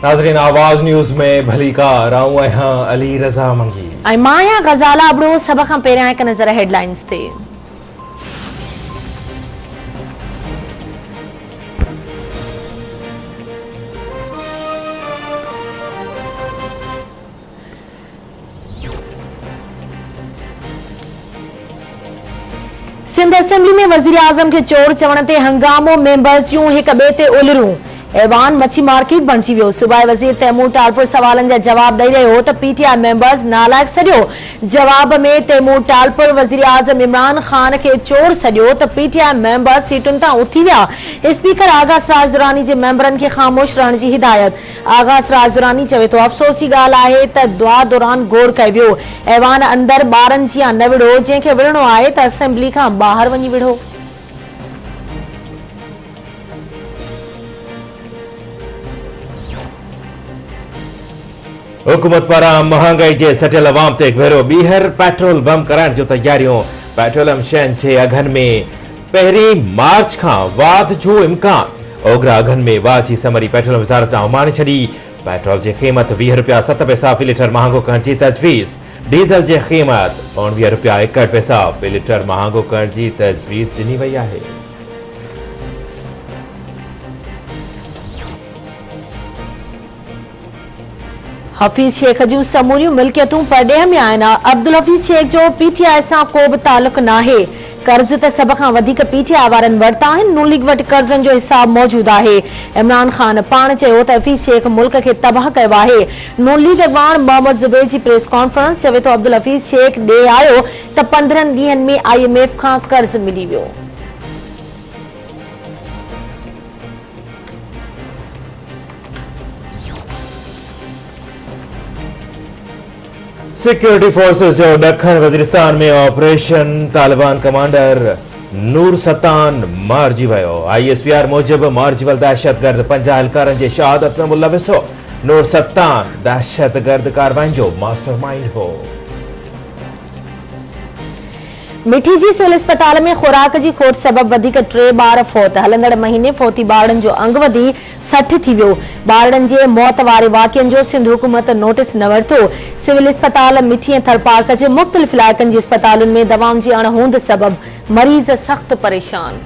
नाज़रीन आवाज़ न्यूज़ में भली कार आऊं आहियां अली रज़ा मंगी ऐं मां आहियां ग़ज़ाला अबड़ो। सभ खां पहिरियां हिक नज़र हेडलाइंस ते। सिंध असेंबली में वज़ीर आज़म के चोर चवण ते हंगामो, मेंबर्स जूं हिक ॿिए ते उलरूं। ऐवान मच्छी मार्केट बणिजी वियो। सूबाई वज़ीर तैमूर टालपुर सवालनि जा जवाब ॾेई रहियो त पीटीआई मेंबर्स नालायक सॼो। जवाब में तैमूर टालपुर वज़ीर आज़म इमरान ख़ान के चोर सॼो त पीटीआई मेंबर्स सीटुनि तां उथी विया। स्पीकर आगा सिराज दुरानी जे मेंबरनि खे ख़ामोश रहण जी हिदायत। आगा सिराज दुरानी चवे थो अफ़सोस जी ॻाल्हि आहे त दुआ दौरान गोड़ कयो वियो। ऐवान अंदरि ॿारनि जी न विढ़ो, जंहिंखे विढ़णो आहे त असेंबली खां ॿाहिरि वञी विढ़ो। हुकूमत पारां महांगाई जे सटियल अवाम ते भेरो ॿीहर पेट्रोल बम कराइण जो तैयारियूं। पेट्रोलियम शयुनि जे अघनि में 1 मार्च खां वाध जो इम्कान। ओघरा अघनि में वाध जी समरी पेट्रोल वज़ारत उमाणे छॾी। पेट्रोल जी क़ीमत 20 रुपया 7 पैसा फ़ी लीटर महांगो करण जी तजवीज़। डीज़ल जी क़ीमत 19 रुपया 61 पैसा फ़ी लीटर महांगो करण जी तजवीज़ ॾिनी वई आहे। हफीज़ शेख जूं समूरियूं मिल्कियतूं परडेह में आहिनि। अब्दुल हफीज़ शेख जो पीटीआई सां को बि तालुक नाहे। कर्ज़ त सभ खां वधीक पीटीआई वारनि वरिता आहिनि। नून लीग वटि कर्ज़नि जो हिसाब मौजूदु आहे। इमरान ख़ान पाण चयो त हफीज़ शेख मुल्क खे तबाह कयो आहे। नून लीग अॻवान मोहम्मद ज़ुबैर जी प्रेस कॉन्फ्रेंस चवे थो अब्दुल हफीज़ शेख ॾे आयो त 15 ॾींहनि में IMF खां कर्ज़ मिली वियो। सिक्योरिटी फोर्सेस जो ॾखण वज़ीरिस्तान में ऑपरेशन तालिबान कमांडर नूर सत्तान मारिजी वियो। ISPR मूजिब मारिजी दहशतगर्द 50 एहलकारनि जे शहादत में मुलविस हो। नूर सत्तान दहशतगर्द कार्रवाइनि जो मास्टरमाइंड हो। मिठी जी सिविल अस्पताल में खुराक जी खोट सबब वधीक 3 ॿार फौत। हलंदड़ महीने फौती ॿारनि जो अंग वधी 60 थी वियो। ॿारनि जे मौत वारे वाक़िअनि जो सिंध हुकूमत नोटिस न वरितो। सिविल अस्पताल मिठी ऐं थरपार्क जे मुख़्तलिफ़ इलाइक़नि जी अस्पतालुनि में दवाउनि जी अणहोंद सबब मरीज़ सख़्त परेशान।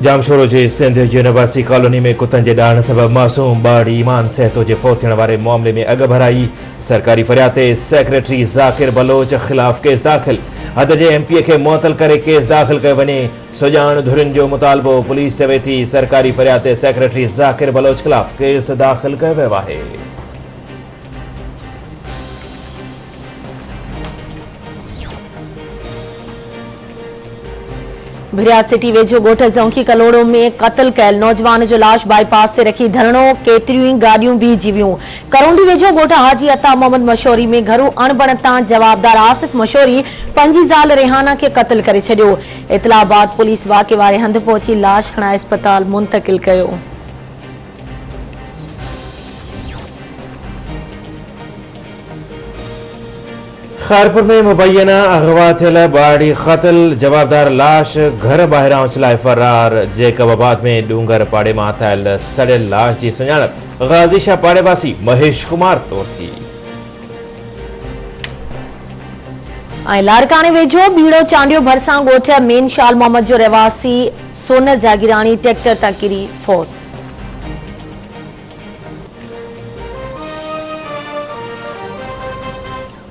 जामशोरो जे सिंध यूनिवर्सिटी कॉलोनी में कुतनि जे ॾाहण सबब मासूम ॿार ईमान सहतो जे फौत थियण वारे मामले में अॻ भराई। सरकारी फरियाद ते सेक्रेटरी ज़ाकिर बलोच ख़िलाफ़ केस दाख़िल। हद जे MP खे मुअतल करे केस दाख़िल कयो वञे। सुजान धुरिन जो मुतालबो। पुलिस चवे थी सरकारी फरियाद ते सेक्रेटरी ज़ाकिर बलोच ख़िलाफ़ केस दाख़िल कयो वियो आहे। भिरिया सिटी वेझो ॻोठ ज़ौंकी कलोड़ो में क़त्ल कयल नौजवान जो लाश बाईपास ते रखी धरणो। केतिरियूं ई गाॾियूं बीहजी वियूं। करोंडी वेझो ॻोठ हाजी अता मोहम्मद मशोरी में घरू अणबण तां जवाबदार आसिफ मशोरी पंहिंजी ज़ाल रेहाना खे क़त्ल करे छॾियो। इतला बाद पुलिस वाक़े वारे हंधि पहुची लाश खणाए अस्पताल मुंतक़िल कयो। खारपुर में मुबैना अगवा थियल बाड़ी क़त्ल। जवाबदार लाश घर ॿाहिरां चलाए फरार। जेकबाबाद में डूंगर पाड़े मां थियल सड़ियल लाश जी सुञाणप गाज़ी शाह पाड़े वासी महेश कुमार तौर थी। ऐं लाड़काने वेझो बीड़ो चांडियो भरिसां ॻोठ मेन शाल मोहम्मद जो रहवासी सोनर जागीरानी ट्रैक्टर तां किरी फौत।